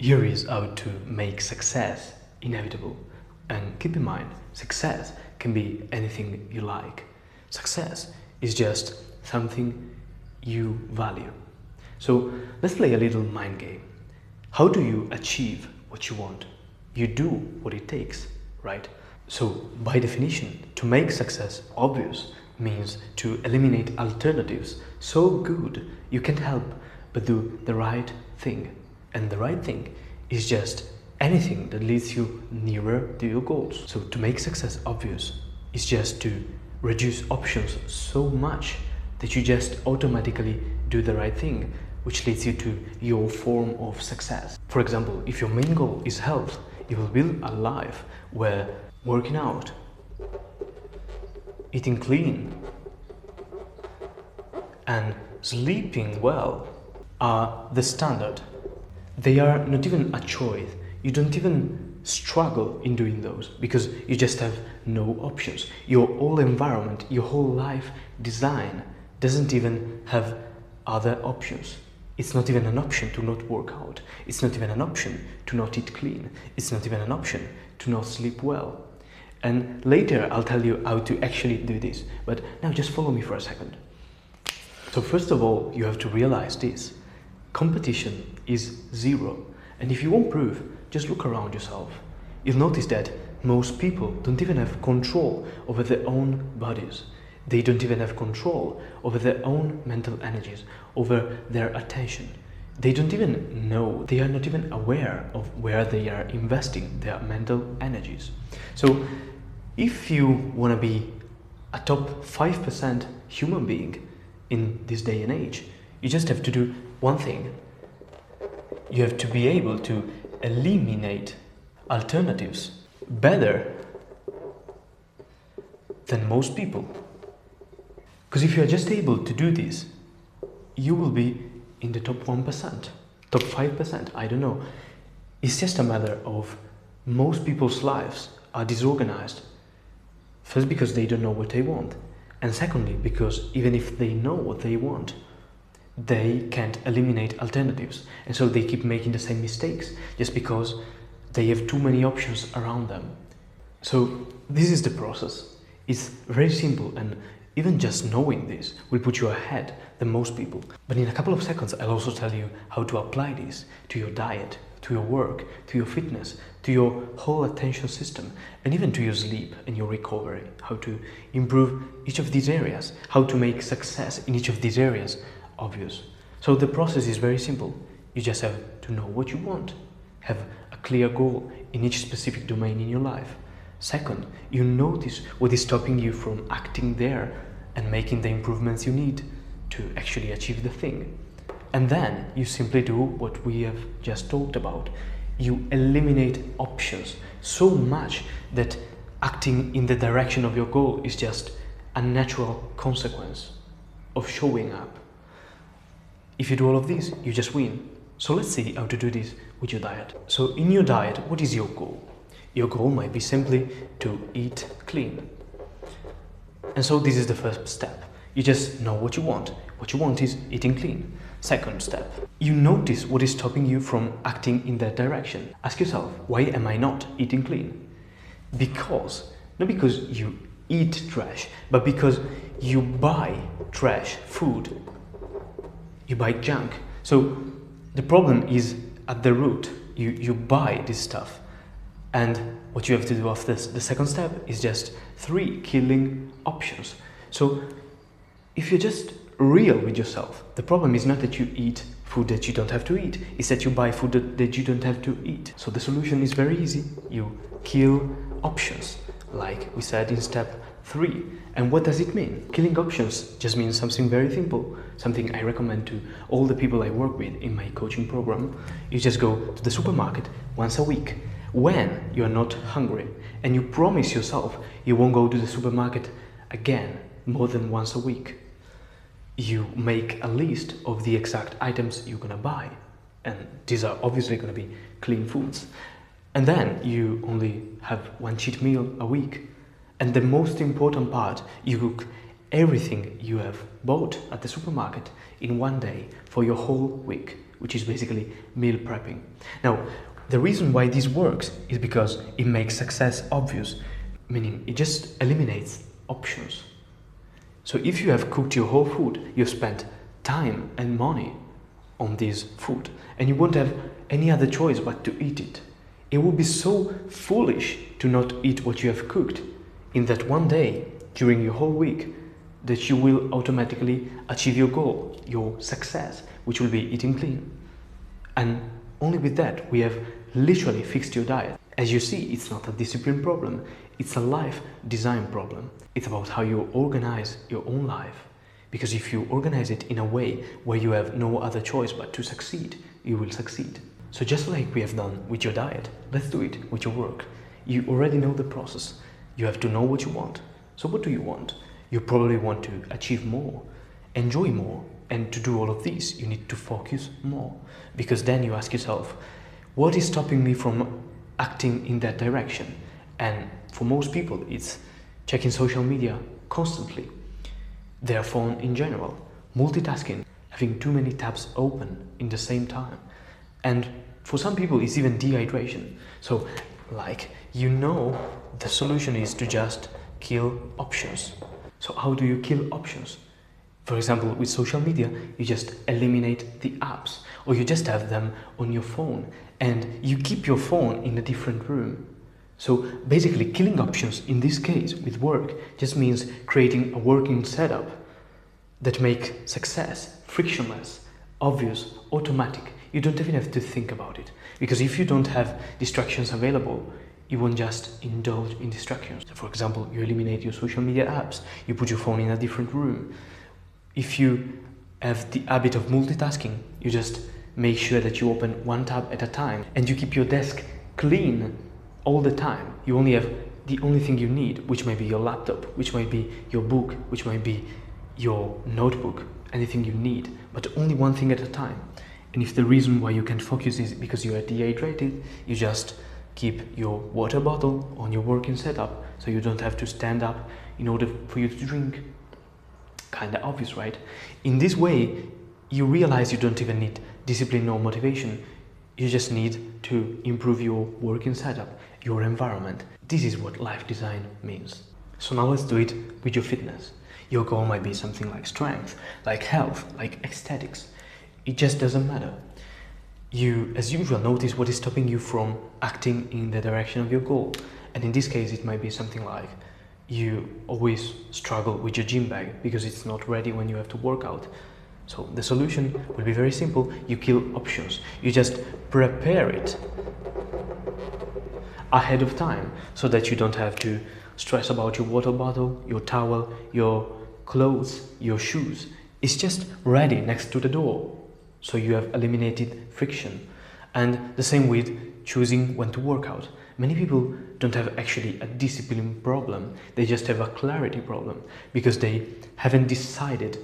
Here is how to make success inevitable. And keep in mind, success can be anything you like. Success is just something you value. So let's play a little mind game. How do you achieve what you want? You do what it takes, right? So by definition, to make success obvious means to eliminate alternatives so good you can't help but do the right thing. And the right thing is just anything that leads you nearer to your goals. So to make success obvious is just to reduce options so much that you just automatically do the right thing, which leads you to your form of success. For example, if your main goal is health, you will build a life where working out, eating clean, and sleeping well are the standard. They are not even a choice. You don't even struggle in doing those because you just have no options. Your whole environment, your whole life design doesn't even have other options. It's not even an option to not work out. It's not even an option to not eat clean. It's not even an option to not sleep well. And later I'll tell you how to actually do this. But now just follow me for a second. So first of all, you have to realize this. Competition is zero. And if you want proof, just look around yourself. You'll notice that most people don't even have control over their own bodies. They don't even have control over their own mental energies, over their attention. They don't even know, they are not even aware of where they are investing their mental energies. So if you want to be a top 5% human being in this day and age, you just have to do one thing. You have to be able to eliminate alternatives better than most people. Because if you are just able to do this, you will be in the top 1%, top 5%, I don't know. It's just a matter of most people's lives are disorganized. First, because they don't know what they want. And secondly, because even if they know what they want, they can't eliminate alternatives. And so they keep making the same mistakes just because they have too many options around them. So this is the process. It's very simple, and even just knowing this will put you ahead than most people. But in a couple of seconds, I'll also tell you how to apply this to your diet, to your work, to your fitness, to your whole attention system, and even to your sleep and your recovery. How to improve each of these areas, how to make success in each of these areas obvious. So the process is very simple. You just have to know what you want, have a clear goal in each specific domain in your life. Second, you notice what is stopping you from acting there and making the improvements you need to actually achieve the thing. And then you simply do what we have just talked about. You eliminate options so much that acting in the direction of your goal is just a natural consequence of showing up. If you do all of this, you just win. So let's see how to do this with your diet. So in your diet, what is your goal? Your goal might be simply to eat clean. And so this is the first step. You just know what you want. What you want is eating clean. Second step, you notice what is stopping you from acting in that direction. Ask yourself, why am I not eating clean? Not because you eat trash, but because you buy trash food. You buy junk. So the problem is at the root. You buy this stuff. And what you have to do after this, the second step is just 3 killing options. So if you're just real with yourself, the problem is not that you eat food that you don't have to eat, it's that you buy food that you don't have to eat. So the solution is very easy. You kill options, like we said in step 3. And what does it mean? Killing options just means something very simple, something I recommend to all the people I work with in my coaching program. You just go to the supermarket once a week when you're not hungry, and you promise yourself you won't go to the supermarket again more than once a week. You make a list of the exact items you're gonna buy, and these are obviously gonna be clean foods. And then you only have one cheat meal a week. And the most important part, you cook everything you have bought at the supermarket in one day for your whole week, which is basically meal prepping. Now, the reason why this works is because it makes success obvious, meaning it just eliminates options. So if you have cooked your whole food, you've spent time and money on this food, and you won't have any other choice but to eat it. It would be so foolish to not eat what you have cooked in that one day during your whole week that you will automatically achieve your goal, your success, which will be eating clean. And only with that, we have literally fixed your diet. As you see, it's not a discipline problem, it's a life design problem. It's about how you organize your own life. Because if you organize it in a way where you have no other choice but to succeed, you will succeed. So just like we have done with your diet, let's do it with your work. You already know the process. You have to know what you want. So what do you want? You probably want to achieve more, enjoy more, and to do all of these, you need to focus more. Because then you ask yourself, what is stopping me from acting in that direction? And for most people, it's checking social media constantly, their phone in general, multitasking, having too many tabs open in the same time. And for some people, it's even dehydration. So, the solution is to just kill options. So how do you kill options? For example, with social media, you just eliminate the apps, or you just have them on your phone, and you keep your phone in a different room. So basically, killing options in this case with work just means creating a working setup that makes success frictionless, obvious, automatic. You don't even have to think about it. Because if you don't have distractions available, you won't just indulge in distractions. So for example, you eliminate your social media apps, you put your phone in a different room. If you have the habit of multitasking, you just make sure that you open one tab at a time, and you keep your desk clean all the time. You only have the only thing you need, which might be your laptop, which might be your book, which might be your notebook, anything you need, but only one thing at a time. And if the reason why you can't focus is because you are dehydrated, you just keep your water bottle on your working setup, so you don't have to stand up in order for you to drink. Kinda obvious, right? In this way, you realize you don't even need discipline or motivation. You just need to improve your working setup, your environment. This is what life design means. So now let's do it with your fitness. Your goal might be something like strength, like health, like aesthetics. It just doesn't matter. You, as usual, notice what is stopping you from acting in the direction of your goal. And in this case, it might be something like you always struggle with your gym bag because it's not ready when you have to work out. So the solution will be very simple. You kill options. You just prepare it ahead of time so that you don't have to stress about your water bottle, your towel, your clothes, your shoes. It's just ready next to the door. So you have eliminated friction. And the same with choosing when to work out. Many people don't have actually a discipline problem. They just have a clarity problem because they haven't decided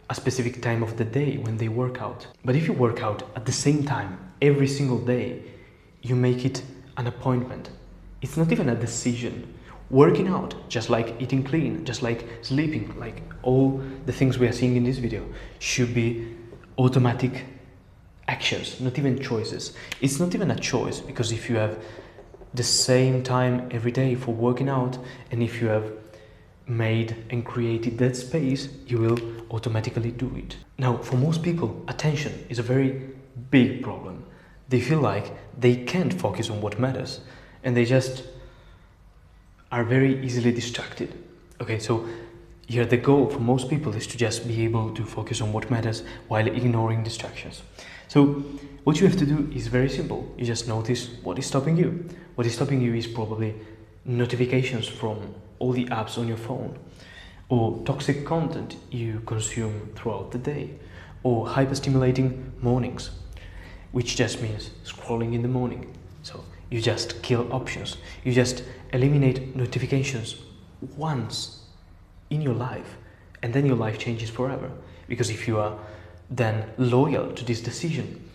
a specific time of the day when they work out. But if you work out at the same time every single day, you make it an appointment. It's not even a decision. Working out, just like eating clean, just like sleeping, like all the things we are seeing in this video, should be automatic actions, not even choices. It's not even a choice, because if you have the same time every day for working out, and if you have made and created that space, you will automatically do it. Now, for most people, attention is a very big problem. They feel like they can't focus on what matters, and they just are very easily distracted. Okay, so here the goal for most people is to just be able to focus on what matters while ignoring distractions. So what you have to do is very simple. You just notice what is stopping you. What is stopping you is probably notifications from all the apps on your phone, or toxic content you consume throughout the day, or hyper-stimulating mornings, which just means scrolling in the morning. So you just kill options. You just eliminate notifications once in your life, and then your life changes forever. Because if you are then loyal to this decision,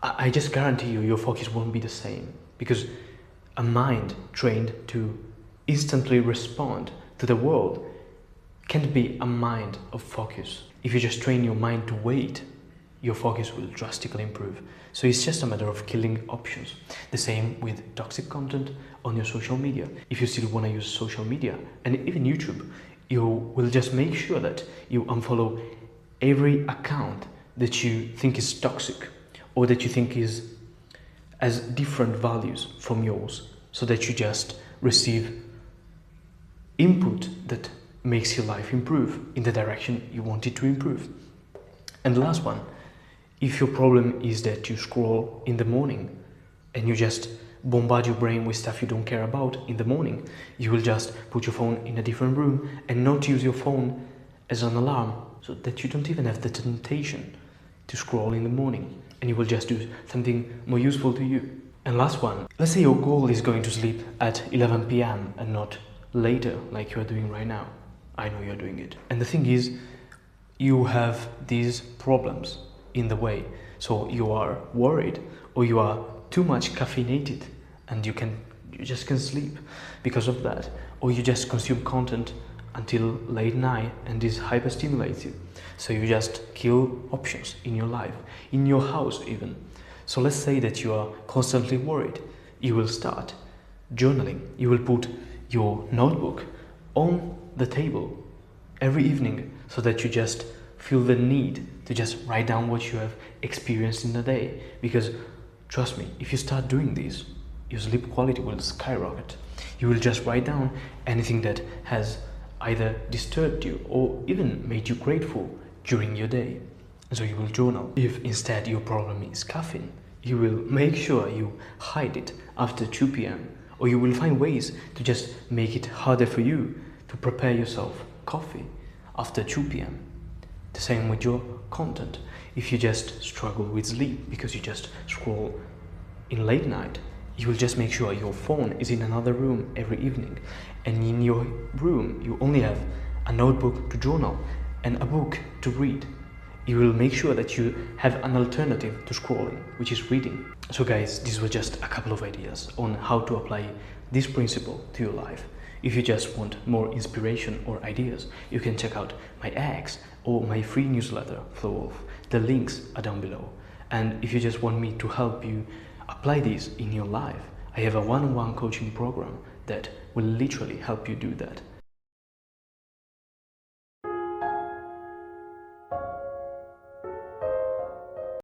I just guarantee you your focus won't be the same, because a mind trained to instantly respond to the world can't be a mind of focus. If you just train your mind to wait, your focus will drastically improve. So it's just a matter of killing options. The same with toxic content on your social media. If you still want to use social media and even YouTube, you will just make sure that you unfollow every account that you think is toxic or that you think has different values from yours, so that you just receive input that makes your life improve in the direction you want it to improve. And the last one, if your problem is that you scroll in the morning and you just bombard your brain with stuff you don't care about in the morning, you will just put your phone in a different room and not use your phone as an alarm, so that you don't even have the temptation to scroll in the morning, and you will just do something more useful to you. And last one, let's say your goal is going to sleep at 11 p.m. and not later like you are doing right now. I know you're doing it. And the thing is, you have these problems in the way. So you are worried, or you are too much caffeinated and you just can't sleep because of that. Or you just consume content until late night and this hyperstimulates you. So you just kill options in your life, in your house even. So let's say that you are constantly worried. You will start journaling. You will put your notebook on the table every evening, so that you just feel the need to just write down what you have experienced in the day. Because trust me, if you start doing this, your sleep quality will skyrocket. You will just write down anything that has either disturbed you or even made you grateful during your day. So you will journal. If instead your problem is caffeine, you will make sure you hide it after 2 p.m. or you will find ways to just make it harder for you to prepare yourself coffee after 2 p.m. The same with your content. If you just struggle with sleep because you just scroll in late night, you will just make sure your phone is in another room every evening, and in your room you only have a notebook to journal and a book to read. You will make sure that you have an alternative to scrolling, which is reading. So guys, these were just a couple of ideas on how to apply this principle to your life. If you just want more inspiration or ideas, you can check out my X or my free newsletter, Flow Off. The links are down below. And if you just want me to help you apply this in your life, I have a one-on-one coaching program that will literally help you do that.